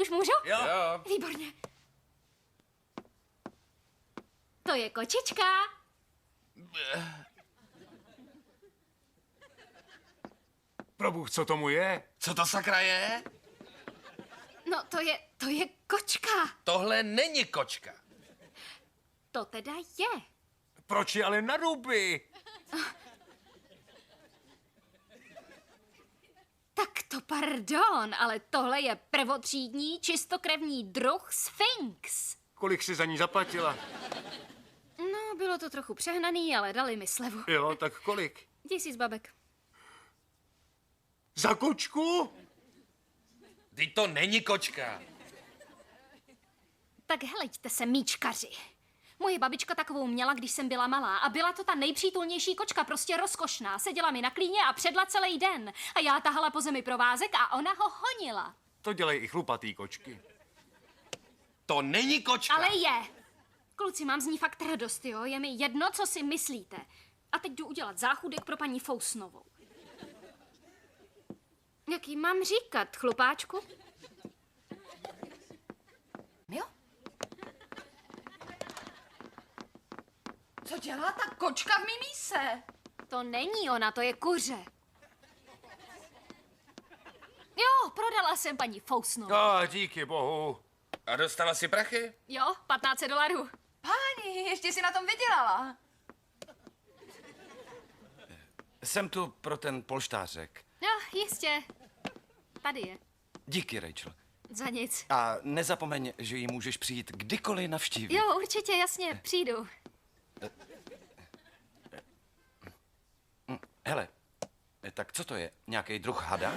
Už můžu? Jo. Výborně. To je kočička. Probůh, co tomu je? Co to sakra je? No, to je kočka. Tohle není kočka. To teda je. Proč je ale na ruby? Tak to pardon, ale tohle je prvotřídní, čistokrevní druh Sphinx. Kolik jsi za ní zaplatila? No, bylo to trochu přehnaný, ale dali mi slevu. Jo, tak kolik? 1000 babek. Za kočku? Vždyť to není kočka. Tak heleďte se, míčkaři. Moje babička takovou měla, když jsem byla malá a byla to ta nejpřítulnější kočka, prostě rozkošná. Seděla mi na klíně a předla celý den. A já tahala po zemi provázek a ona ho honila. To dělají i chlupatý kočky. To není kočka. Ale je. Kluci, mám z ní fakt radost, jo? Je mi jedno, co si myslíte. A teď jdu udělat záchůdek pro paní Fousnovou. Jak jí mám říkat, chlupáčku? Jo? Co dělá ta kočka v mý míse? To není ona, to je kuře. Jo, prodala jsem paní Fousnovou. Díky bohu. A dostala si prachy? Jo, $1500. Páni, ještě si na tom vydělala. Jsem tu pro ten polštářek. Jo, jistě. Tady je. Díky, Rachel. Za nic. A nezapomeň, že ji můžeš přijít kdykoliv navštívit. Jo, určitě, jasně, přijdu. Hele, tak co to je? Nějaký druh hada?